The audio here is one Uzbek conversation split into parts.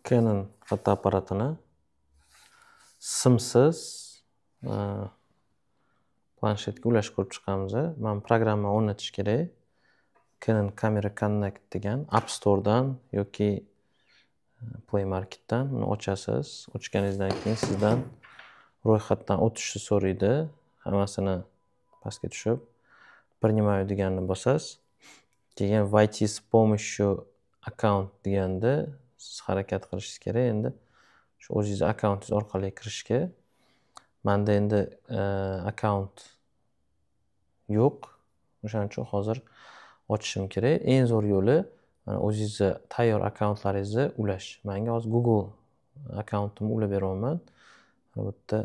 Canon fotoapparatini simsiz planshetga ulashib ko'rib chiqamiz. Mana programma o'rnatish kerak. Canon Camera Connect degan App Store'dan yoki Play Market'dan uni ochasiz. Ochganingizdan keyin sizdan ro'yxatdan o'tishni so'raydi. Hammasini pastga tushib, принимаю deganini bosasiz. Keyin войти с помощью account deganda siz harakat qilishingiz kerak. Endi shu o'zingiz akkauntingiz orqali kirishga. Menda endi akkaunt yo'q. O'shaning uchun hozir ochishim kerak. Eng zo'r yo'li mana o'zingizni tayyor akkauntlaringizni ulash. Menga hozir Google akkauntimni ulab beryapman. Mana bu yerda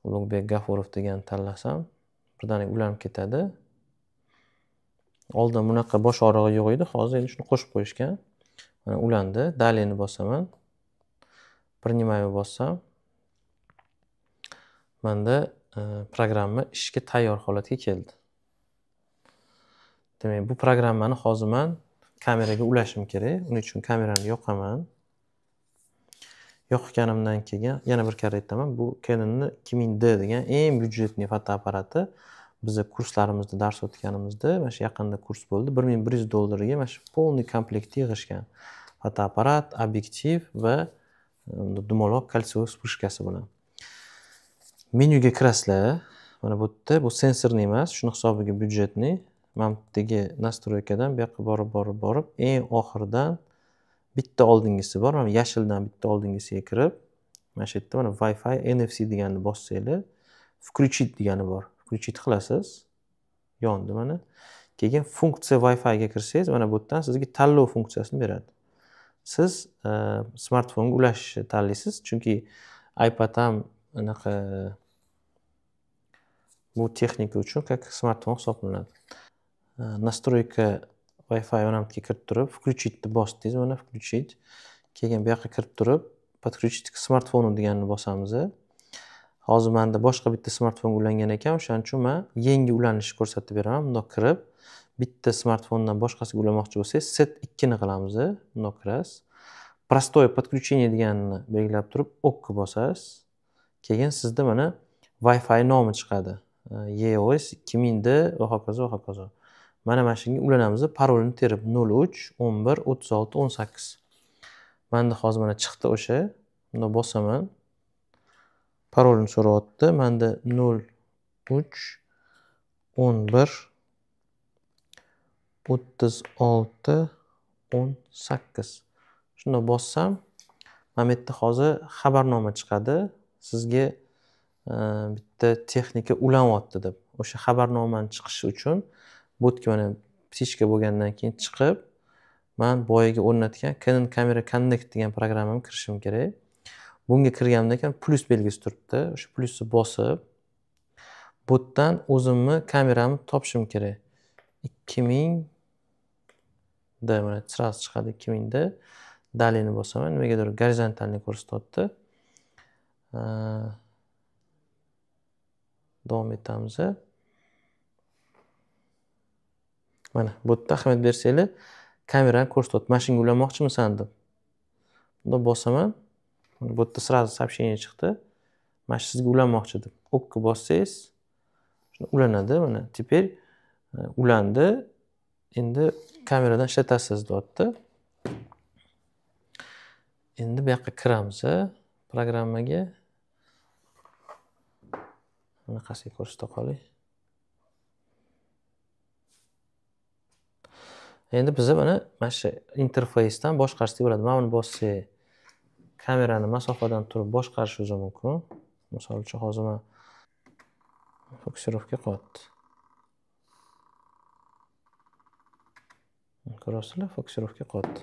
Ulug'bek G'afurov degan tanlasam, birdaniga ulanib ketadi. Oldin bunaqa bosh og'rig'i yo'q edi, hozir endi shuni qo'shib qo'yishgan. Mana ulandi. Dalini bosaman. Принимаю bossam. Menda programma ishga tayyor holatga keldi. Demak, bu programmani hozir men kameraga ulashim kerak. Uning uchun kamerani yoqaman. Yoqganimdan keyin yana bir karra aytaman, bu Canon'ni 2000D degan eng byudjetli fotoapparati. Biza kurslarimizda dars o'tganimizda mana shu yaqinda kurs bo'ldi. $1100 ga mana shu полный komplektni yig'ishgan. Fotoapparat, obyektiv va dumaloq kolsevой вспышкasi bilan. Menyuga kirasizlar. Mana bu yerda bu sensorli emas, shuni hisobiga byudjetli. Mana bu yerdagi настройкаdan bu yoqqa borib eng oxirdan bitta oldingisi bor. Mana yashildan bitta oldingisiga kirib, mana shu yerda mana Wi-Fi NFC deganni bossanglar, включить degani bor. Включить qilasiz. Yondi mana. Keyin funksiya Wi-Fi ga kirsangiz, mana bu yerdan sizga tanlov funksiyasini beradi. Siz smartfonga ulashni tanlaysiz, chunki iPad ham anaqa bu texnika uchun как smartfon hisoblanadi. Настройка Wi-Fi o'rnatga kirib turib, включить ni bosdingiz, mana включить. Keyin bu yoqqa kirib turib, подключить к smartfonu deganini bosamiz. Hozir menda boshqa bitta smartfonga ulangan ekan, o'shaning uchun men yangi ulanishni ko'rsatib beraman. Bundoq kirib, bitta smartfondan boshqasiga ulamoqchi bo'lsangiz, set 2 ni qilamiz. Bundoq kirasiz. Простое подключение deganini belgilab turib, OK bosasiz. Keyin sizda mana Wi-Fi nomi chiqadi. EOS 2000D va hokazo va hokazo. Mana shunga ulanamiz. Parolni terib 03 11 36 18. Menda hozir mana chiqdi o'sha. Bunda bosaman. Parolni so'rayapti. Menda 03 11 36 18. Shunda bossam, mana bu yerda hozir xabarnoma chiqadi. Sizga bitta texnika ulanyapti deb. O'sha xabarnomani chiqishi uchun bu yerga mana psichka bo'lgandan keyin chiqib, men boyaga o'rnatgan Canon Camera Connect degan programmamni kirishim kerak. Bunga kirganimdan keyin plus belgisi turibdi. O'sha plusni bosib, bu yerdan o'zimni kameramni topishim kerak. 2000 da mana sразу chiqadi 2000 da. Dalini bosaman. Nimagadir gorizontalni ko'rsatyapti. Davom etamiz. Mana bu yerda ahamiyat bersanglar, kamerani ko'rsatyapti. Mashinaga ulanmoqchimisan deb. Bunda bosaman. Mana bu yerda sразу сообщение chiqdi. Mana sizga ulanmoqchi deb. OK bossangiz, shuni ulanadi mana. Teper ulandi. Endi kameradan ishlatasiz deyapti. Endi bu yoqqa kiramiz programmaga. Bunaqasiga ko'rsata qoling. Endi biz mana shu interfeysdan boshqarishga bo'ladi. Mana buni bossak, kamerani masofadan turib boshqarish o'zi mumkin. Misol uchun hozir men fokusirovka qo'yapti. Ko'rasizlar, fokusirovka qo'yapti.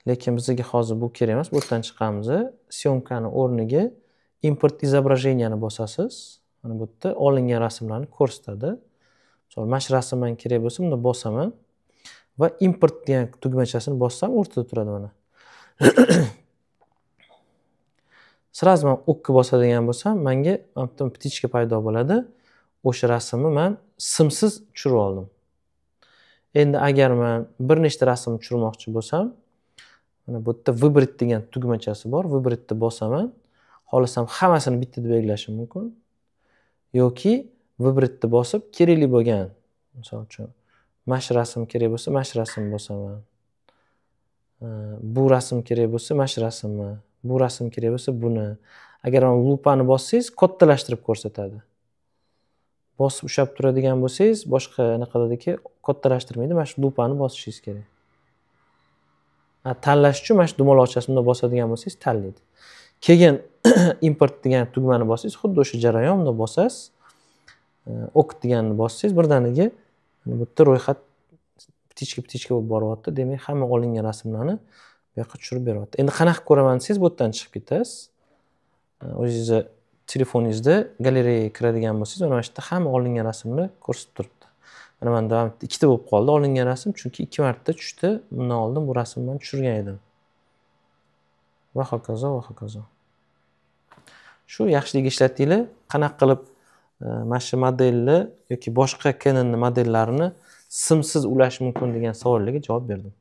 Lekin bizga hozir bu kerak emas. Bu yerdan chiqamiz. Syomkani o'rniga import изображениeni bosasiz. Mana bu yerda olingan rasmlarni ko'rsatadi. Misol, mana shu rasmdan kerak bo'lsa, bunda bosaman va import degan tugmachasini bossam, o'rtada turadi mana. Sразу men OK bosadigan bo'lsam, menga bitta ptichka paydo bo'ladi. O'sha rasmni men simsiz tushirib oldim. Endi agar men bir nechta rasm tushirmoqchi bo'lsam, Mana bu yerda vыбрать degan tugmachasi bor. Vыбрать bosaman. Xohlasam hammasini bitta deb belgilashim mumkin. Yoki vыбрать bosib kerakli bo'lgan, misol uchun mash rasm kerak bo'lsa, mash rasm bosaman. Bu rasm kerak bo'lsa, mash rasmni. Bu rasm kerak bo'lsa, buni. Agar mana lupani bossangiz, kattalashtirib ko'rsatadi. Bosib ushlab turadigan bo'lsangiz, boshqa nima qiladiki, kattalashtirmaydi. Mana shu lupani bosishingiz kerak. Tanlash uchun mana shu dumaloqchasini bunday bosadigan bo'lsangiz, tanlaydi. Keyin import degan tugmani bossangiz, xuddi o'sha jarayon bunday bosasiz. OK deganni bossangiz, birdaniga bu yerda ro'yxat ptichka bo'lib boryapti. Demak, hamma olingan rasmlarni bu yoqqa tushirib beryapti. Endi qanaqa ko'raman desangiz, bu yerdan chiqib ketasiz. O'zingizni telefoningizda galereyaga kiradigan bo'lsangiz, mana shu yerda hamma olingan rasmni ko'rsatib turibdi. Mana menda ikkita bo'lib qoldi olingan rasm, chunki 2 marta tushdi. Bundan oldin bu rasmni tushirgan edim. Va hokazo, va hokazo. Shu yaxshilik ishlatinglar. Qanaqa qilib mana shu modelni yoki boshqa Canon modellarini simsiz ulash mumkin degan savollarga javob berdim.